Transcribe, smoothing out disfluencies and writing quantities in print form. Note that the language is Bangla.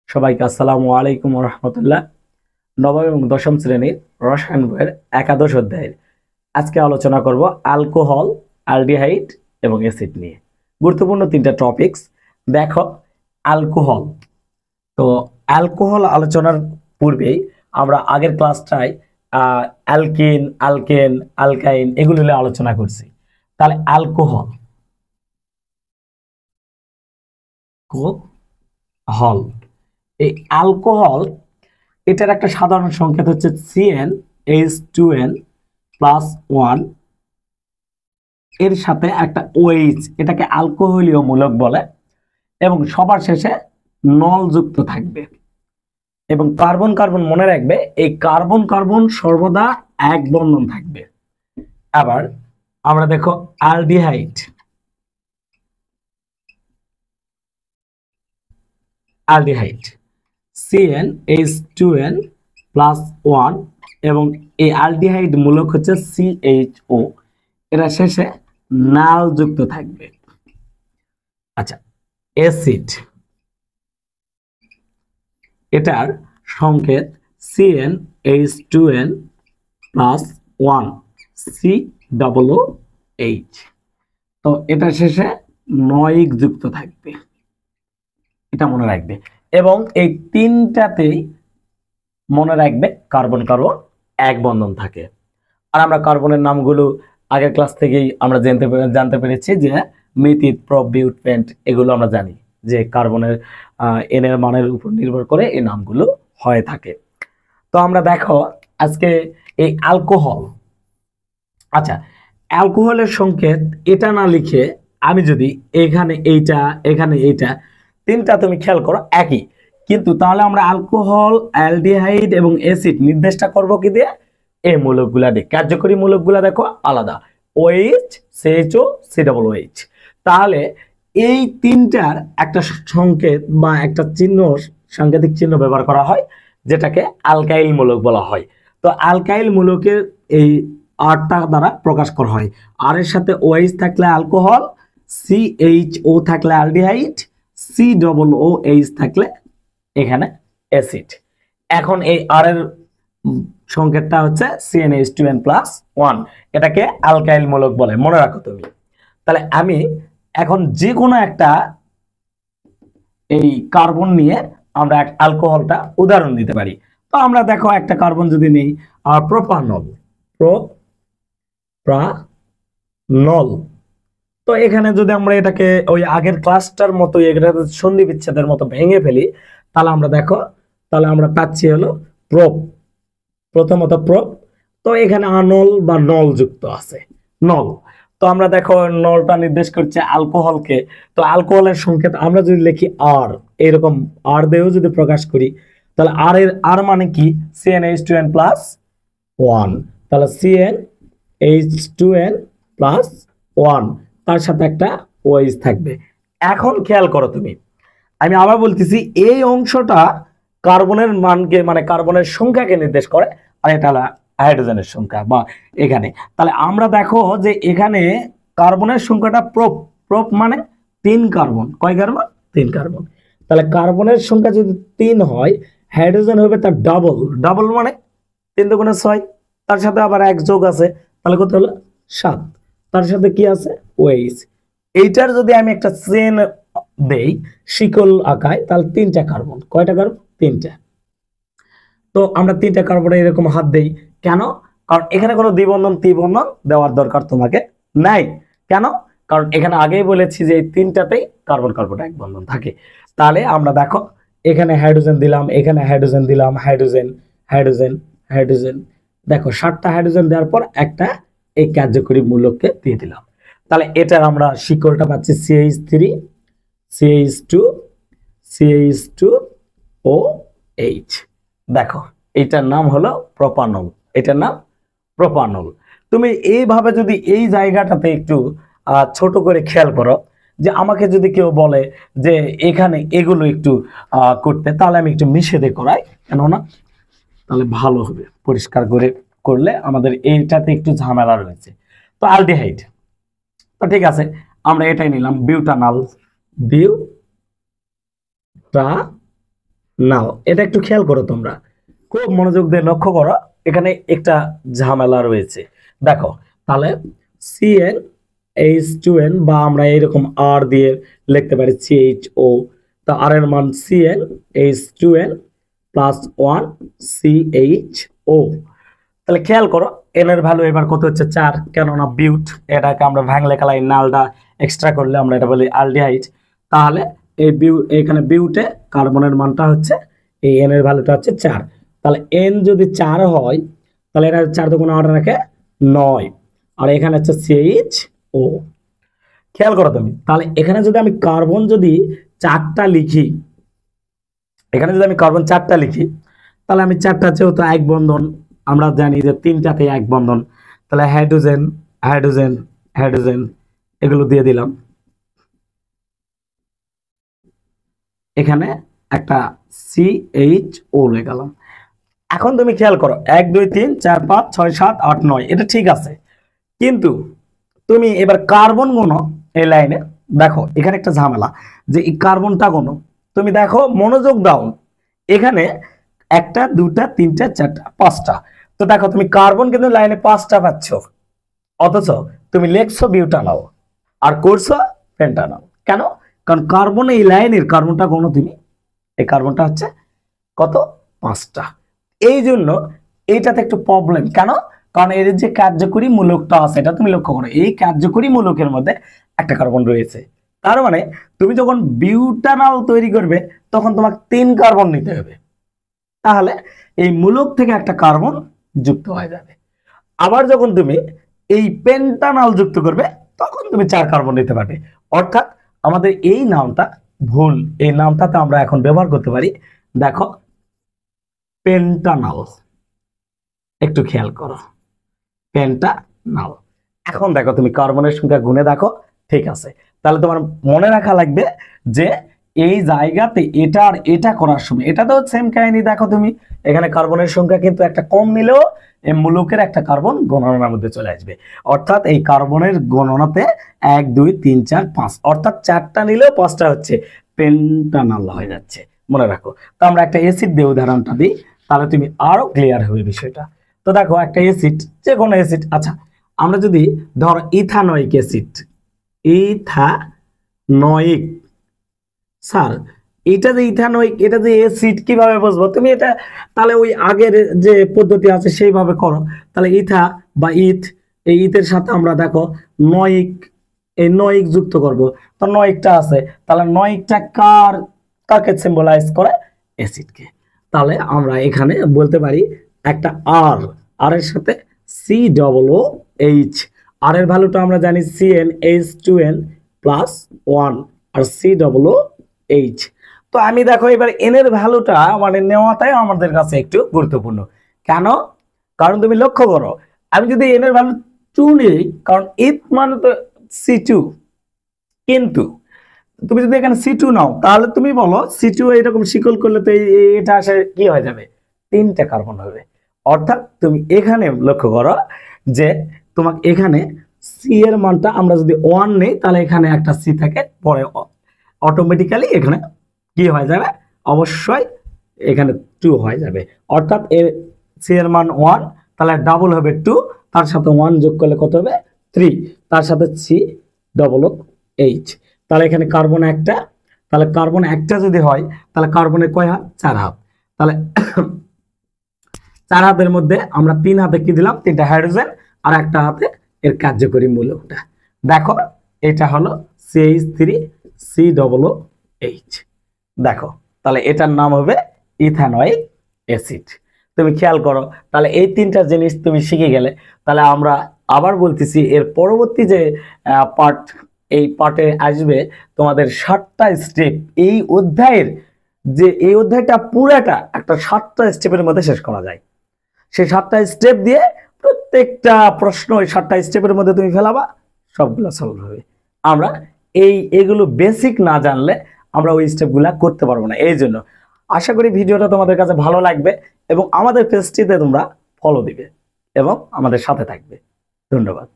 সবাইকে আসসালামু আলাইকুম ওয়া রাহমাতুল্লাহ। নবম এবং দশম শ্রেণীর রসায়ন বইয়ের একাদশ অধ্যায়ের আজকে আলোচনা করব অ্যালকোহল, অ্যালডিহাইড এবং অ্যাসিড নিয়ে। গুরুত্বপূর্ণ তিনটা টপিকস। দেখো, অ্যালকোহল। তো অ্যালকোহল আলোচনার পূর্বেই আমরা আগের ক্লাসটায় অ্যালকিন, অ্যালকেন, অ্যালকাইন এগুলো নিয়ে আলোচনা করছি। তাহলে অ্যালকোহল হল এই অ্যালকোহল, এটার একটা সাধারণ সংকেত হচ্ছে CnH2n+1, এর সাথে একটা OH, এটাকে অ্যালকোহলীয় মূলক বলে, এবং সবার শেষে নল যুক্ত থাকবে। এবং কার্বন কার্বন মনে রাখবে, এই কার্বন কার্বন সর্বদা এক বন্ধন থাকবে। আবার আমরা দেখো অ্যালডিহাইড, CnH2n+1 এবং এই অ্যালডিহাইড মূলক হচ্ছে CHO, এরা শেষে নাল যুক্ত থাকবে। আচ্ছা, অ্যাসিড, এটার সংকেত CnH2n+1 COOH, তো এটা শেষে নয়িক যুক্ত থাকবে, এটা মনে রাখবে। এবং এই তিনটাতেই মনে রাখবে কার্বন কার্বন এক বন্ধন থাকে। আর আমরা কার্বনের নামগুলো আগের ক্লাস থেকেই আমরা জানতে পেরেছি যে মিথিল, প্রপ, বিউট, পেন্ট এগুলো আমরা জানি যে কার্বনের এন এর মানের উপর নির্ভর করে এই নামগুলো হয়ে থাকে। তো আমরা দেখো আজকে এই অ্যালকোহল, আচ্ছা অ্যালকোহলের সংকেত এটা না লিখে আমি যদি এখানে এইটা, এখানে এইটা, তিনটা তুমি খেয়াল করো একই, কিন্তু তাহলে আমরা অ্যালকোহল, অ্যালডিহাইড এবং অ্যাসিড নির্দেশটা করব কি দিয়ে? এই মূলকগুলা দিয়ে। কার্যকরী মূলকগুলা দেখো আলাদা, OH, CHO, COOH। তাহলে এই তিনটার একটা সংকেত বা একটা চিহ্ন, সাংকেতিক চিহ্ন ব্যবহার করা হয়, যেটাকে অ্যালকাইল মূলক বলা হয়। তো অ্যালকাইল মূলকের এই আরটা দ্বারা প্রকাশ করা হয়। আর এর সাথে OH থাকলে অ্যালকোহল, CHO থাকলে অ্যালডিহাইড, COOH থাকলে এখানে অ্যাসিড। এখন এই আর এর সংকেতটা হচ্ছে CnH2n+1, এটাকে অ্যালকাইল মূলক বলে, মনে রাখো তুমি। তাহলে আমি এখন যে কোনো একটা এই কার্বন নিয়ে আমরা এক অ্যালকোহলটা উদাহরণ দিতে পারি। তো আমরা দেখো একটা কার্বন যদি নেই, প্রোপানল, প্রোপানল। তো এখানে যদি আমরা এটাকে ওই আগের ক্লাসটার মতো এটা সন্ধি বিচ্ছেদের মতো ভেঙে ফেলি, তাহলে আমরা দেখো, তাহলে আমরা পাচ্ছি হলো প্রোপ, প্রথমত প্রোপ। তো এখানে আনল বা নল যুক্ত আছে, নল। তো আমরা দেখো নলটা নির্দেশ করছে অ্যালকোহলকে। তো অ্যালকোহলের সংকেত আমরা যদি লিখি আর, এরকম আর দিয়েও যদি প্রকাশ করি, তাহলে আর এর আর মানে কি? CnH2n+1, তাহলে CnH2n+1, তার সাথে একটা OH থাকবে। এখন খেয়াল করো তুমি, আমি আবার বলতেছি, এই অংশটা কার্বনের মানকে মানে কার্বনের সংখ্যাকে নির্দেশ করে, আর এটা হলো হাইড্রোজেনের সংখ্যা বা এখানে। তাহলে আমরা দেখো যে এখানে কার্বনের সংখ্যাটা প্রোপ, প্রোপ মানে 3 কার্বন। কয় কার্বন? 3 কার্বন। তাহলে কার্বনের সংখ্যা যদি 3 হয়, হাইড্রোজেন হবে তার ডাবল, ডাবল মানে 3 দুগুণে 6, তার সাথে আবার 1 যোগ আছে, তাহলে কত হলো? 7, তার সাথে কি আছে? OH। এইটার যদি আমি একটা চেন দেই শিকল আঁকায়, তাহলে 3টা কার্বন। কয়টা কার্বন? 3টা। তো আমরা 3টা কার্বনে এরকম হাত দেই কেন? কারণ এখানে কোনো দ্বিবন্ধন ত্রিবন্ধন দেওয়ার দরকার তোমাকে নাই। কেন? কারণ এখানে আগেই বলেছি যে এই তিনটাতেই কার্বন কার্বন এক বন্ধন থাকে। তাহলে আমরা দেখো এখানে হাইড্রোজেন দিলাম, এখানে হাইড্রোজেন দিলাম, হাইড্রোজেন, হাইড্রোজেন, হাইড্রোজেন। দেখো 7টা হাইড্রোজেন দেওয়ার পর একটা এই কার্যকরী মূলককে দিয়ে দিলাম। তাহলে এটার আমরা শিকলটা পাচ্ছি CH3, CH2, CH2OH। দেখো এটার নাম হলো প্রোপানল, এটার নাম প্রোপানল। তুমি এইভাবে যদি এই জায়গাটাতে একটু ছোট করে খেয়াল করো, যে আমাকে যদি কেউ বলে যে এখানে এগুলো একটু করতে, তাহলে আমি একটু মিশে করাই, কেননা তাহলে ভালো হবে, পরিষ্কার করে করলে আমাদের এইটাতে একটু ঝামেলা রয়েছে। তো অ্যালডিহাইড, তো ঠিক আছে আমরা এটাই নিলাম, বিউটানল, নাও। এটা একটু খেয়াল করো, তোমরা খুব মনোযোগ দিয়ে লক্ষ্য করো, এখানে একটা ঝামেলা রয়েছে। দেখো তাহলে CnH2n, বা আমরা এরকম আর দিয়ে লিখতে পারি CHO, তা আর এর মান CnH2n প্লাস 1 CHO। তাহলে খেয়াল করো এন এর ভ্যালু এবার কত হচ্ছে 4, কেননা বিউট, এটাকে আমরা ভাঙলে কালাই নালটা এক্সট্রা করলে আমরা এটা বলি অ্যালডিহাইড। তাহলে এই এখানে বিউটে কার্বনের মানটা হচ্ছে, এই এন এর ভ্যালুটা হচ্ছে 4। তাহলে এন যদি 4 হয় তাহলে এটা 4 দুগুণ 8 রাখে 9, আর এখানে হচ্ছে CHO। খেয়াল করো তুমি, তাহলে এখানে যদি আমি কার্বন যদি 4টা লিখি, এখানে যদি আমি কার্বন 4টা লিখি, তাহলে আমি 4টা যেহেতু এক বন্ধন, আমরা জানি যে 3টাতে এক বন্ধন, তাহলে হাইড্রোজেন হাইড্রোজেন হাইড্রোজেন এগুলো দিয়ে দিলাম, এখানে একটা CHO লেখালাম। এখন তুমি খেয়াল করো 1 2 3 4 5 6 7 8 9, এটা ঠিক আছে, কিন্তু তুমি এবার কার্বন গুনো এই লাইনে, দেখো এখানে একটা ঝামেলা, যে এই কার্বনটা গুনো, তুমি দেখো মনোযোগ দাও, এখানে 1টা 2টা 3টা 4টা 5টা, তো দেখো তুমি কার্বন কিন্তু লাইনে 5টা পাচ্ছ, অথচ তুমি লেখছো বিউটানল আর করছো পেন্টানল। কেন? কারণ কার্বন এই লাইনের কার্বনটা গুনো তুমি, এই কার্বনটা হচ্ছে কত 5টা। এই জন্য এইটাতে একটু প্রবলেম। কেন? কারণ এর যে কার্যকরী মূলকটা আছে, এটা তুমি লক্ষ্য করো, এই কার্যকরী মূলকের মধ্যে একটা কার্বন রয়েছে। তার মানে তুমি যখন বিউটানল তৈরি করবে তখন তোমাকে 3 কার্বন নিতে হবে, তাহলে এই মূলক থেকে একটা কার্বন যুক্ত হয়ে যাবে। আবার যখন তুমি এই পেন্টানল যুক্ত করবে তখন তুমি 4 কার্বন নিতে পারবে। অর্থাৎ আমাদের এই নামটা ভুল, এই নামটাতে আমরা এখন ব্যবহার করতে পারি, দেখো পেন্টানল, একটু খেয়াল করো পেন্টানল। এখন দেখো তুমি কার্বনের সংখ্যা গুণে দেখো, ঠিক আছে, তাহলে তোমার মনে রাখা লাগবে যে এই জায়গাতে এটা আর এটা করার সময় এটা তো সেম কাহিনী। দেখো তুমি এখানে কার্বনের সংখ্যা কিন্তু একটা কম নিলেও এই মূলকের একটা কার্বন গণনার মধ্যে চলে আসবে, অর্থাৎ এই কার্বনের গণনাতে 1 2 3 4 5, অর্থাৎ 4টা নিলেও 5টা হচ্ছে পেন্টানল হয়ে যাচ্ছে, মনে রাখো। তো আমরা একটা অ্যাসিড দিয়ে উদাহরণটা দিই, তাহলে তুমি আরো ক্লিয়ার হবে বিষয়টা। তো দেখো একটা অ্যাসিড, যে কোনো অ্যাসিড, আচ্ছা আমরা যদি ধর ইথানোয়িক অ্যাসিড, ইথানোয়িক, স্যার এটা যে ইথানোয়িক, এটা যে অ্যাসিড কিভাবে বুঝবো? তুমি এটা তাহলে ওই আগের যে পদ্ধতি আছে সেইভাবে করো। তাহলে ইথা বা ইথ, এই ইথের সাথে আমরা দেখো নয়িক, এই নয়িক যুক্ত করব, তো নয়িকটা আছে, তাহলে নয়িকটা কাকে সিম্বলাইজ করে? অ্যাসিডকে। তাহলে আমরা এখানে বলতে পারি একটা আর, আর এর সাথে COOH, আর এর ভ্যালুটা আমরা জানি CnH2n প্লাস 1 আর COOH। তো আমি দেখো এবার এন এর ভ্যালুটা মানে নেওয়াটাই আমাদের কাছে একটু গুরুত্বপূর্ণ। কেন? কারণ তুমি লক্ষ্য করো, আমি যদি এন এর ভ্যালু 2 নিই, কারণ ইথ মানে তো C2, কিন্তু তুমি যদি এখানে C2 নাও তাহলে তুমি বলো C2 এরকম শিকল করলে তো এটা আসে কি হয়ে যাবে? 3টে কার্বন হবে। অর্থাৎ তুমি এখানে লক্ষ্য করো যে তোমাকে এখানে সি এর মানটা আমরা যদি 1 নেই তাহলে এখানে একটা সি থাকে, পরে অটোমেটিক্যালি এখানে কি হয়ে যাবে? অবশ্যই এখানে 2 হয়ে যাবে। অর্থাৎ এর সি এর মান 1, তাহলে ডাবল হবে 2, তার সাথে 1 যোগ করলে কত হবে? 3, তার সাথে COOH। তাহলে এখানে কার্বন একটা, তাহলে কার্বন একটা যদি হয় তাহলে কার্বনের কয় হাত? 4 হাত। তাহলে 4 হাতের মধ্যে আমরা 3 হাতে কি দিলাম? 3টা হাইড্রোজেন, আর একটা হাতে এর কার্যকরী মূলকটা। দেখো এটা হলো CH3COOH। দেখো তাহলে এটার নাম হবে ইথানোয়িক অ্যাসিড। তুমি খেয়াল করো, তাহলে এই 3টা জিনিস তুমি শিখে গেলে। তাহলে আমরা আবার বলতেছি, এর পরবর্তী যে পার্ট, এই পার্টে আসবে তোমাদের 7টা স্টেপ। এই অধ্যায়ের যে এই অধ্যায়টা পুরাটা একটা 7টা স্টেপের মধ্যে শেষ করা যায়। সেই 7টা স্টেপ দিয়ে প্রত্যেকটা প্রশ্ন ওই 7টা স্টেপের মধ্যে তুমি ফেলাবা, সবগুলো সলভ হবে। আমরা এগুলো বেসিক না জানলে আমরা ওই স্টেপগুলো করতে পারবো না। এই জন্য আশা করি ভিডিওটা তোমাদের কাছে ভালো লাগবে এবং আমাদের পেজটিতে তোমরা ফলো দিবে এবং আমাদের সাথে থাকবে। ধন্যবাদ।